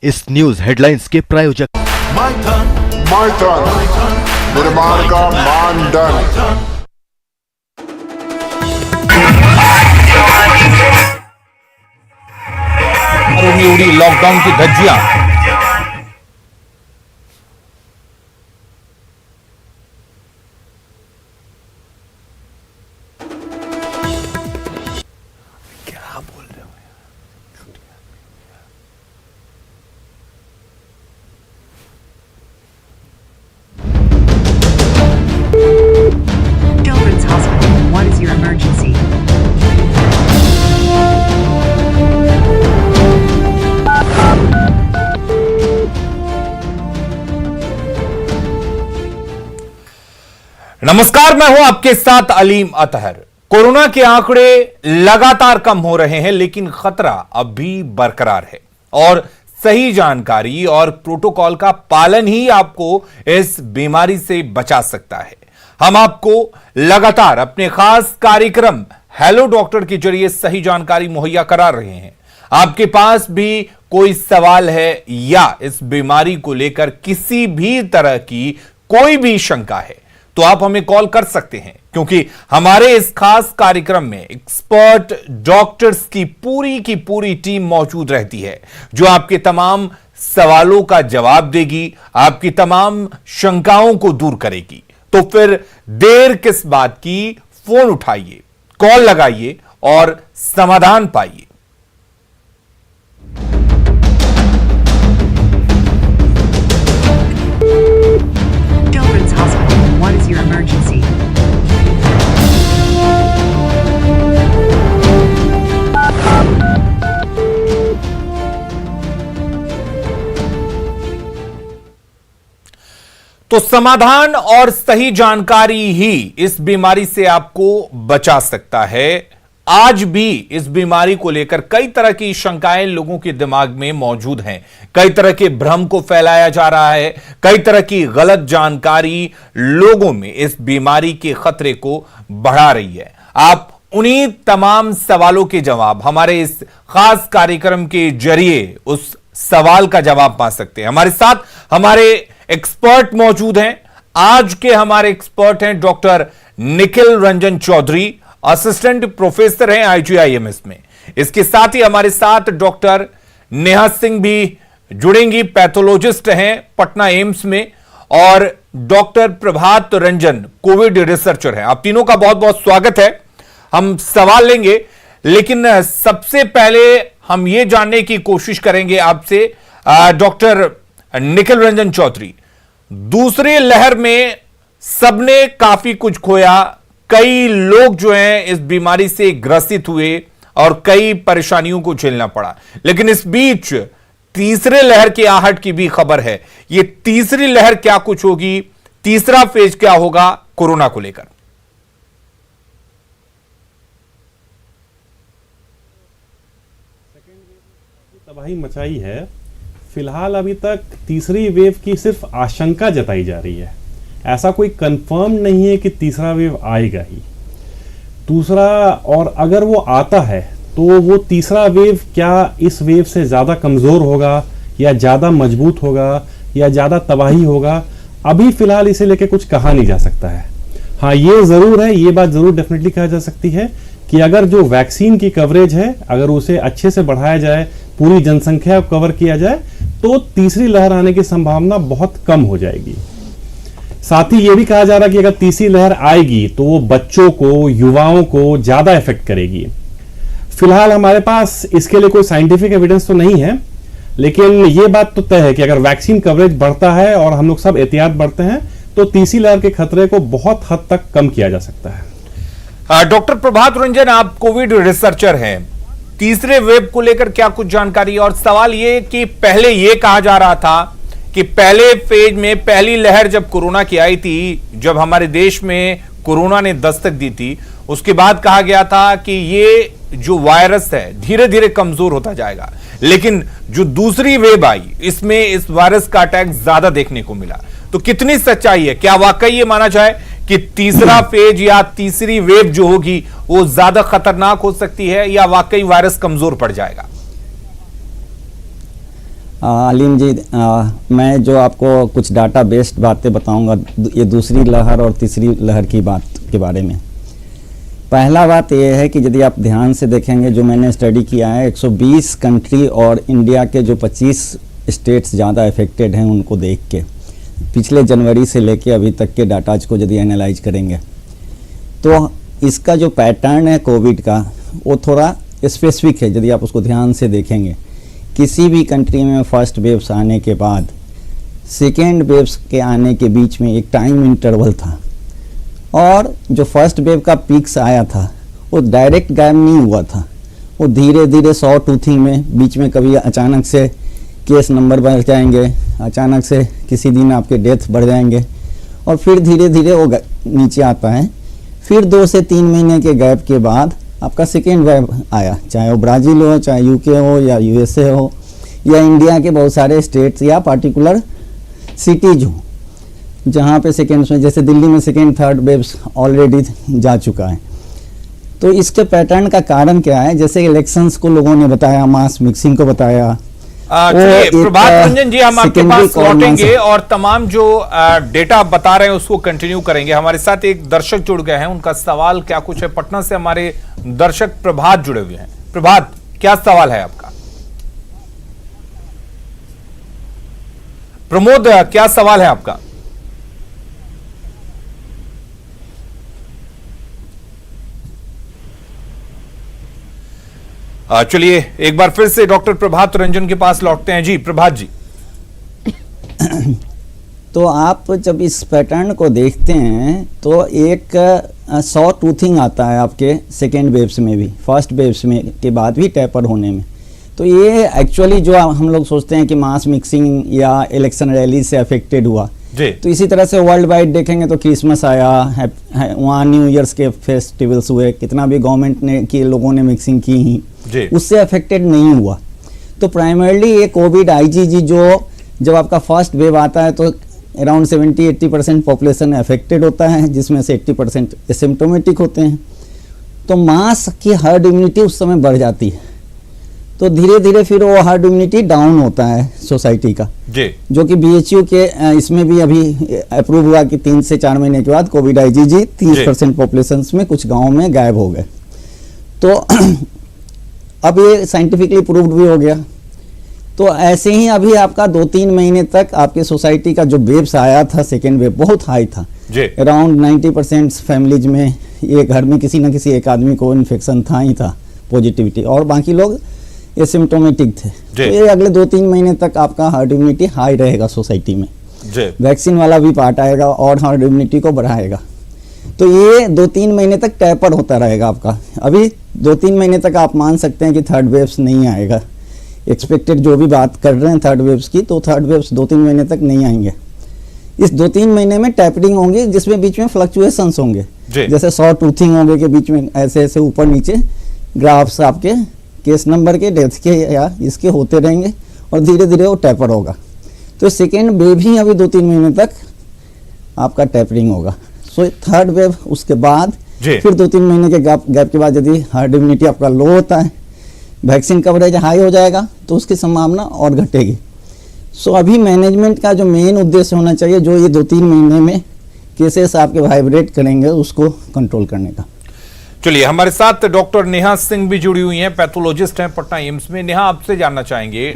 इस news headlines के प्रायोजक माइथन निर्माण का मानदंड। उड़ी लॉकडाउन की धज्जियां। क्या बोल रहे हो? Children's Hospital, what is your emergency? नमस्कार, मैं हूं आपके साथ अलीम अतहर। कोरोना के आंकड़े लगातार कम हो रहे हैं, लेकिन खतरा अब भी बरकरार है और सही जानकारी और प्रोटोकॉल का पालन ही आपको इस बीमारी से बचा सकता है। हम आपको लगातार अपने खास कार्यक्रम हेलो डॉक्टर के जरिए सही जानकारी मुहैया करा रहे हैं। आपके पास भी कोई सवाल है या इस बीमारी को लेकर किसी भी तरह की कोई भी शंका है तो आप हमें कॉल कर सकते हैं, क्योंकि हमारे इस खास कार्यक्रम में एक्सपर्ट डॉक्टर्स की पूरी टीम मौजूद रहती है, जो आपके तमाम सवालों का जवाब देगी, आपकी तमाम शंकाओं को दूर करेगी। तो फिर देर किस बात की, फोन उठाइए, कॉल लगाइए और समाधान पाइए। Children's Hospital, what is your emergency? तो समाधान और सही जानकारी ही इस बीमारी से आपको बचा सकता है। आज भी इस बीमारी को लेकर कई तरह की शंकाएं लोगों के दिमाग में मौजूद हैं, कई तरह के भ्रम को फैलाया जा रहा है, कई तरह की गलत जानकारी लोगों में इस बीमारी के खतरे को बढ़ा रही है। आप उन्हीं तमाम सवालों के जवाब हमारे इस खास कार्यक्रम के जरिए उस सवाल का जवाब पा सकते हैं। हमारे साथ हमारे एक्सपर्ट मौजूद हैं। आज के हमारे एक्सपर्ट हैं doctor Nikhil Ranjan Chaudhary, assistant professor हैं IGIMS में। इसके साथ ही हमारे साथ डॉक्टर नेहा सिंह भी जुड़ेंगी, पैथोलॉजिस्ट हैं पटना एम्स में, और doctor Prabhat Ranjan Covid researcher हैं। आप तीनों का बहुत बहुत स्वागत है। हम सवाल लेंगे, लेकिन सबसे पहले हम ये जानने की कोशिश करेंगे आपसे डॉक्टर निखिल रंजन चौधरी, दूसरी लहर में सबने काफी कुछ खोया, कई लोग जो हैं इस बीमारी से ग्रसित हुए और कई परेशानियों को झेलना पड़ा, लेकिन इस बीच तीसरे लहर की आहट की भी खबर है। ये तीसरी लहर क्या कुछ होगी, तीसरा फेज क्या होगा कोरोना को लेकर? तबाही मचाई है। फिलहाल अभी तक तीसरी वेव की सिर्फ आशंका जताई जा रही है, ऐसा कोई कंफर्म नहीं है कि तीसरा वेव आएगा ही। दूसरा, और अगर वो आता है तो वो तीसरा वेव क्या इस वेव से ज़्यादा कमज़ोर होगा या ज़्यादा मजबूत होगा या ज़्यादा तबाही होगा, अभी फ़िलहाल इसे लेके कुछ कहा नहीं जा सकता है। हाँ, ये ज़रूर है, ये बात ज़रूर डेफिनेटली कहा जा सकती है कि अगर जो वैक्सीन की कवरेज है, अगर उसे अच्छे से बढ़ाया जाए, पूरी जनसंख्या को कवर किया जाए, तो तीसरी लहर आने की संभावना बहुत कम हो जाएगी। साथ ही यह भी कहा जा रहा है कि अगर तीसरी लहर आएगी तो वो बच्चों को, युवाओं को ज्यादा इफेक्ट करेगी। फिलहाल हमारे पास इसके लिए कोई साइंटिफिक एविडेंस तो नहीं है, लेकिन ये बात तो तय है कि अगर वैक्सीन कवरेज बढ़ता है और हम लोग सब एहतियात बढ़ते हैं तो तीसरी लहर के खतरे को बहुत हद तक कम किया जा सकता है। डॉक्टर प्रभात रंजन, आप कोविड रिसर्चर हैं, तीसरे वेव को लेकर क्या कुछ जानकारी? और सवाल ये कि पहले ये कहा जा रहा था कि पहले फेज में, पहली लहर जब कोरोना की आई थी, जब हमारे देश में कोरोना ने दस्तक दी थी, उसके बाद कहा गया था कि ये जो वायरस है धीरे धीरे कमजोर होता जाएगा, लेकिन जो दूसरी वेव आई इसमें इस वायरस का अटैक ज्यादा देखने को मिला। तो कितनी सच्चाई है? क्या वाकई ये माना जाए कि तीसरा फेज या तीसरी वेव जो होगी वो ज्यादा खतरनाक हो सकती है, या वाकई वायरस कमजोर पड़ जाएगा? अलीम जी, मैं जो आपको कुछ डाटा बेस्ड बातें बताऊंगा ये दूसरी लहर और तीसरी लहर की बात के बारे में। पहला बात यह है कि यदि आप ध्यान से देखेंगे, जो मैंने स्टडी किया है 120 कंट्री और इंडिया के जो 25 स्टेट्स ज़्यादा अफेक्टेड हैं उनको देख के, पिछले जनवरी से लेके अभी तक के डाटाज को यदि एनालाइज करेंगे तो इसका जो पैटर्न है कोविड का वो थोड़ा स्पेसिफिक है। यदि आप उसको ध्यान से देखेंगे, किसी भी कंट्री में फर्स्ट वेव्स आने के बाद सेकेंड वेव्स के आने के बीच में एक टाइम इंटरवल था, और जो फर्स्ट वेव का पीक्स आया था वो डायरेक्ट गायब नहीं हुआ था, वो धीरे धीरे सॉ टूथिंग में बीच में कभी अचानक से केस नंबर बढ़ जाएंगे, अचानक से किसी दिन आपके डेथ बढ़ जाएंगे और फिर धीरे धीरे वो नीचे आता है। फिर 2 से 3 महीने के गैप के बाद आपका सेकेंड वेव आया, चाहे वो ब्राज़ील हो, चाहे यूके हो या यूएसए हो या इंडिया के बहुत सारे स्टेट्स या पार्टिकुलर सिटीज हो जहाँ पे सेकेंड्स में, जैसे दिल्ली में सेकेंड थर्ड वेव्स ऑलरेडी जा चुका है। तो इसके पैटर्न का कारण क्या है? जैसे इलेक्शंस को लोगों ने बताया, मास मिक्सिंग को बताया। चलिए प्रभात रंजन जी, हम आपके पास लौटेंगे और तमाम जो डेटा बता रहे हैं उसको कंटिन्यू करेंगे। हमारे साथ एक दर्शक जुड़ गए हैं, उनका सवाल क्या कुछ है। पटना से हमारे दर्शक प्रभात जुड़े हुए हैं। प्रभात, क्या सवाल है आपका? प्रमोद, क्या सवाल है आपका? चलिए एक बार फिर से डॉक्टर प्रभात रंजन के पास लौटते हैं। जी प्रभात जी। तो आप जब इस पैटर्न को देखते हैं तो एक सॉ टूथिंग आता है आपके सेकेंड वेव्स में भी, फर्स्ट वेव्स में के बाद भी टैपर होने में। तो ये एक्चुअली जो हम लोग सोचते हैं कि मास मिक्सिंग या इलेक्शन रैली से अफेक्टेड हुआ, तो इसी तरह से वर्ल्ड वाइड देखेंगे तो क्रिसमस आया, वहाँ न्यू ईयर्स के फेस्टिवल्स हुए, कितना भी गवर्नमेंट ने कि लोगों ने मिक्सिंग की ही, उससे अफेक्टेड नहीं हुआ। तो प्राइमरली ये कोविड आईजीजी जो जब आपका फर्स्ट वेव आता है तो अराउंड 70-80% पॉपुलेशन अफेक्टेड होता है, जिसमें से 80% एसिम्प्टोमेटिक होते हैं। तो मास की हर्ड इम्यूनिटी उस समय बढ़ जाती है, तो धीरे धीरे फिर वो हर्ड इम्यूनिटी डाउन होता है सोसाइटी का, जो कि बीएचयू के इसमें भी अभी अप्रूव हुआ कि 3 से 4 महीने के बाद कोविड आईजीजी 30% पॉपुलेशन में कुछ गाँव में गायब हो गए। तो अब ये साइंटिफिकली प्रूव्ड भी हो गया। तो ऐसे ही अभी आपका 2-3 महीने तक आपके सोसाइटी का जो वेव्स आया था, सेकेंड वेव बहुत हाई था, अराउंड 90% फैमिलीज में ये घर में किसी न किसी एक आदमी को इन्फेक्शन था ही था, पॉजिटिविटी, और बाकी लोग एसिम्प्टोमेटिक थे। तो ये अगले 2-3 महीने तक आपका हर्ड इम्यूनिटी हाई रहेगा सोसाइटी में। वैक्सीन वाला भी पार्ट आएगा और हर्ड इम्यूनिटी को बढ़ाएगा। तो ये 2-3 महीने तक टैपर होता रहेगा आपका। अभी 2-3 महीने तक आप मान सकते हैं कि थर्ड वेव्स नहीं आएगा। एक्सपेक्टेड जो भी बात कर रहे हैं थर्ड वेव्स की, तो थर्ड वेव्स 2-3 महीने तक नहीं आएंगे। इस 2-3 महीने में टैपरिंग होंगी, जिसमें बीच में फ्लक्चुएशंस होंगे, जैसे सॉ टूथिंग होंगे के बीच में ऐसे ऐसे ऊपर नीचे ग्राफ्स आपके केस नंबर के, डेथ के या इसके होते रहेंगे और धीरे धीरे वो टैपर होगा। तो सेकेंड वेव ही अभी 2-3 महीने तक आपका टैपरिंग होगा। सो थर्ड वेव उसके बाद फिर 2-3 महीने के गैप के बाद यदि हर्ड इम्यूनिटी आपका लो होता है, वैक्सीन कवरेज हाई हो जाएगा, तो उसकी संभावना और घटेगी। सो अभी मैनेजमेंट का जो मेन उद्देश्य होना चाहिए, जो ये 2-3 महीने में केसेस आपके वाइब्रेट करेंगे उसको कंट्रोल करने का। चलिए हमारे साथ डॉक्टर नेहा सिंह भी जुड़ी हुई हैं, पैथोलॉजिस्ट हैं पटना एम्स में। नेहा, आपसे जानना चाहेंगे